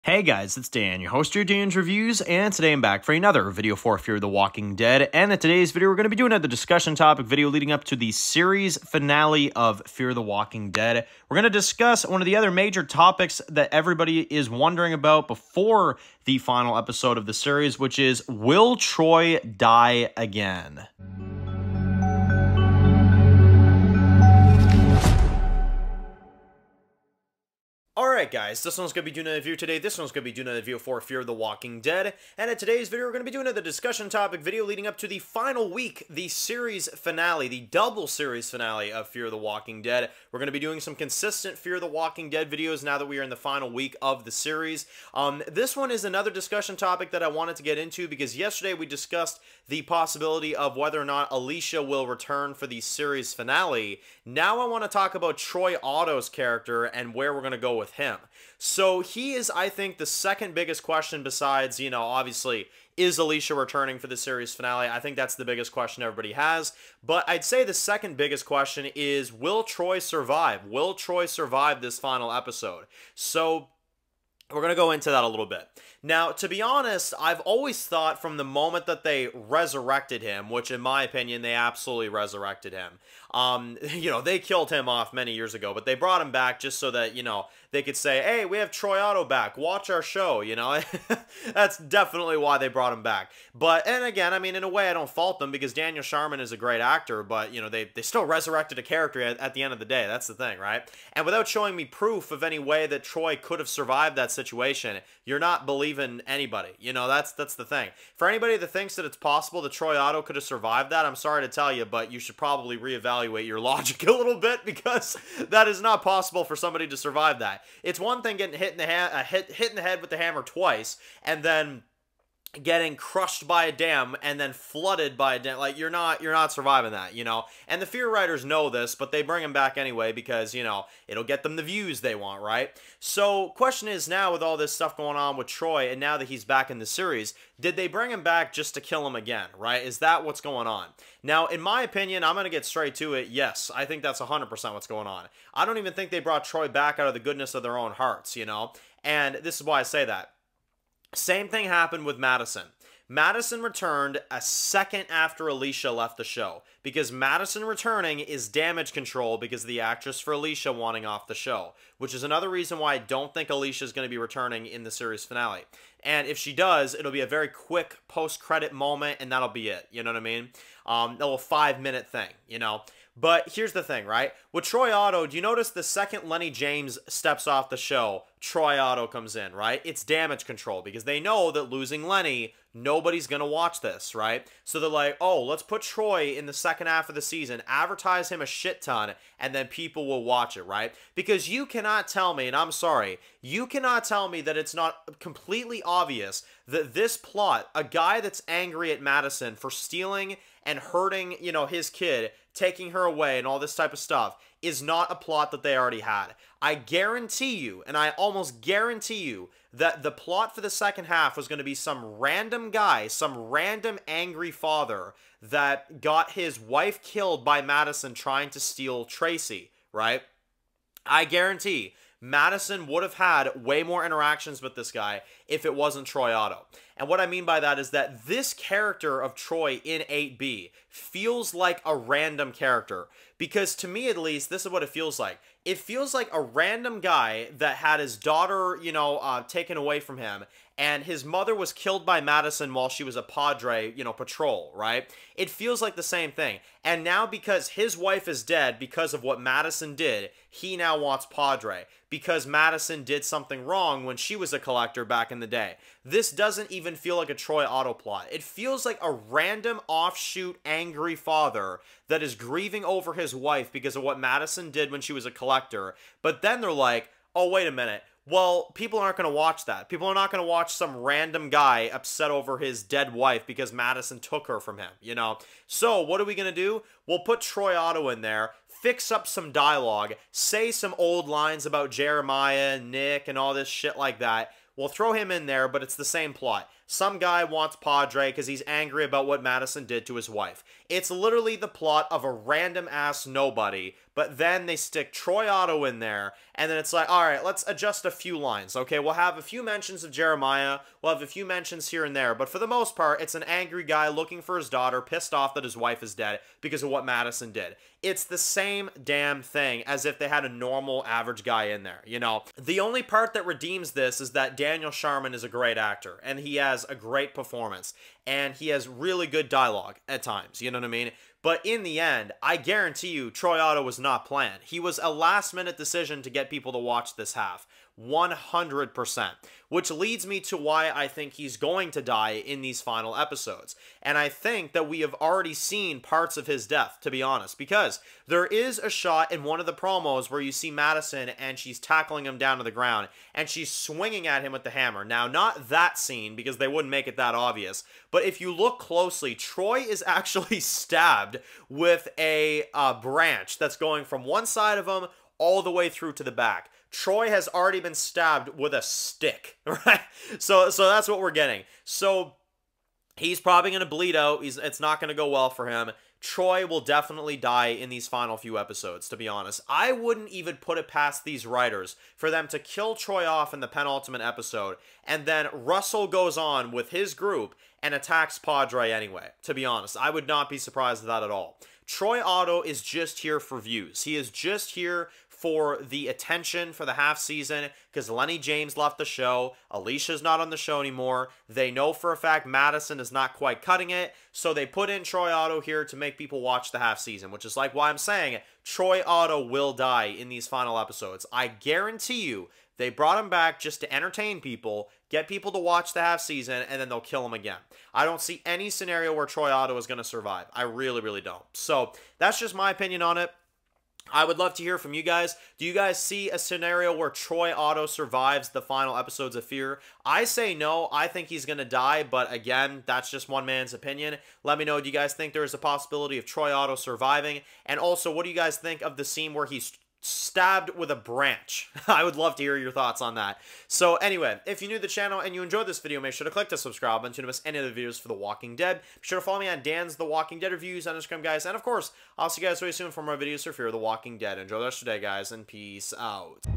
Hey guys, it's Dan, your host of your Dan's Reviews, and today I'm back for another video for Fear the Walking Dead. And in today's video, we're going to be doing another discussion topic video leading up to the series finale of Fear the Walking Dead. We're going to discuss one of the other major topics that everybody is wondering about before the final episode of the series, which is, will Troy die again? Alright guys, this one's going to be doing a review today, this one's going to be doing a review for Fear the Walking Dead, and in today's video we're going to be doing another discussion topic video leading up to the final week, the series finale, the double series finale of Fear the Walking Dead. We're going to be doing some consistent Fear the Walking Dead videos now that we are in the final week of the series. This one is another discussion topic that I wanted to get into because yesterday we discussed the possibility of whether or not Alicia will return for the series finale. Now I want to talk about Troy Otto's character and where we're going to go with him. So he is, I think, the second biggest question besides, obviously, is Alicia returning for the series finale? I think that's the biggest question everybody has. But I'd say the second biggest question is, will Troy survive? Will Troy survive this final episode? So we're going to go into that a little bit. Now, to be honest, I've always thought from the moment that they resurrected him, which in my opinion, they absolutely resurrected him. They killed him off many years ago, but they brought him back just so that, they could say, hey, we have Troy Otto back, watch our show, That's definitely why they brought him back. But, and again, I mean, in a way, I don't fault them because Daniel Sharman is a great actor, but, they still resurrected a character at the end of the day. That's the thing, right? And without showing me proof of any way that Troy could have survived that situation, you're not believing anybody. That's the thing. For anybody that thinks that it's possible that Troy Otto could have survived that, I'm sorry to tell you, but you should probably reevaluate your logic a little bit because that is not possible for somebody to survive that. It's one thing getting hit in the head with the hammer twice, and then getting crushed by a dam and then flooded by a dam. Like, you're not surviving that, And the Fear writers know this, but they bring him back anyway because, it'll get them the views they want, right? So, question is now with all this stuff going on with Troy, and now that he's back in the series, did they bring him back just to kill him again, right? Is that what's going on? Now, in my opinion, I'm going to get straight to it. Yes, I think that's 100% what's going on. I don't even think they brought Troy back out of the goodness of their own hearts, And this is why I say that. Same thing happened with Madison. Madison returned a second after Alicia left the show because Madison returning is damage control because of the actress for Alicia wanting off the show, which is another reason why I don't think Alicia is going to be returning in the series finale. And if she does, it'll be a very quick post-credit moment, and that'll be it. You know what I mean? A little 5-minute thing, But here's the thing, right? With Troy Otto, do you notice the second Lenny James steps off the show, Troy Otto comes in, right? It's damage control because they know that losing Lenny, nobody's going to watch this, right? So they're like, oh, let's put Troy in the second half of the season, advertise him a shit ton, and then people will watch it, right? Because you cannot tell me, and I'm sorry, you cannot tell me that it's not completely obvious that this plot, a guy that's angry at Madison for stealing and hurting, his kid, taking her away and all this type of stuff, is not a plot that they already had. I guarantee you, and I almost guarantee you, that the plot for the second half was going to be some random guy, some random angry father that got his wife killed by Madison trying to steal Tracy, right? I guarantee Madison would have had way more interactions with this guy if it wasn't Troy Otto. And what I mean by that is that this character of Troy in 8B feels like a random character. Because to me, at least, this is what it feels like. It feels like a random guy that had his daughter, taken away from him, and his mother was killed by Madison while she was a Padre, patrol, right? It feels like the same thing. And now because his wife is dead because of what Madison did, he now wants Padre because Madison did something wrong when she was a collector back in the day. This doesn't even feel like a Troy Otto plot. It feels like a random offshoot angry father that is grieving over his wife because of what Madison did when she was a collector. But then they're like, oh, wait a minute. Well, people aren't going to watch that. People are not going to watch some random guy upset over his dead wife because Madison took her from him, So, what are we going to do? We'll put Troy Otto in there, fix up some dialogue, say some old lines about Jeremiah, Nick, and all this shit like that. We'll throw him in there, but it's the same plot. some guy wants Padre because he's angry about what Madison did to his wife. It's literally the plot of a random ass nobody, but then they stick Troy Otto in there, and then it's like, alright, let's adjust a few lines, okay? We'll have a few mentions of Jeremiah, we'll have a few mentions here and there, but for the most part, it's an angry guy looking for his daughter, pissed off that his wife is dead because of what Madison did. It's the same damn thing as if they had a normal, average guy in there, you know? The only part that redeems this is that Daniel Sharman is a great actor, and he has a great performance, and he has really good dialogue at times, you know what I mean? But in the end, I guarantee you, Troy Otto was not planned. He was a last-minute decision to get people to watch this half. 100%. Which leads me to why I think he's going to die in these final episodes. And I think that we have already seen parts of his death, to be honest. Because there is a shot in one of the promos where you see Madison and she's tackling him down to the ground. And she's swinging at him with the hammer. Now, not that scene, because they wouldn't make it that obvious. But if you look closely, Troy is actually stabbed with a branch that's going from one side of him all the way through to the back. Troy has already been stabbed with a stick, right? So that's what we're getting. So he's probably going to bleed out. It's not going to go well for him. Troy will definitely die in these final few episodes, to be honest. I wouldn't even put it past these writers for them to kill Troy off in the penultimate episode, and then Russell goes on with his group and attacks Padre anyway, to be honest. I would not be surprised at that at all. Troy Otto is just here for views. He is just here for the attention for the half season because Lenny James left the show. Alicia's not on the show anymore. They know for a fact Madison is not quite cutting it, so they put in Troy Otto here to make people watch the half season, which is like why I'm saying Troy Otto will die in these final episodes. I guarantee you they brought him back just to entertain people, get people to watch the half season, and then they'll kill him again. I don't see any scenario where Troy Otto is going to survive. I really, really don't. So that's just my opinion on it. I would love to hear from you guys. Do you guys see a scenario where Troy Otto survives the final episodes of Fear? I say no. I think he's going to die, but again, that's just one man's opinion. Let me know, do you guys think there is a possibility of Troy Otto surviving? And also, what do you guys think of the scene where he's stabbed with a branch? I would love to hear your thoughts on that. So anyway, if you're new to the channel and you enjoyed this video, make sure to click the subscribe button to miss any of the videos for The Walking Dead. Be sure to follow me on Dan's The Walking Dead reviews on Instagram, guys. And of course, I'll see you guys very soon for more videos for Fear the Walking Dead. Enjoy the rest of your day, guys, and peace out.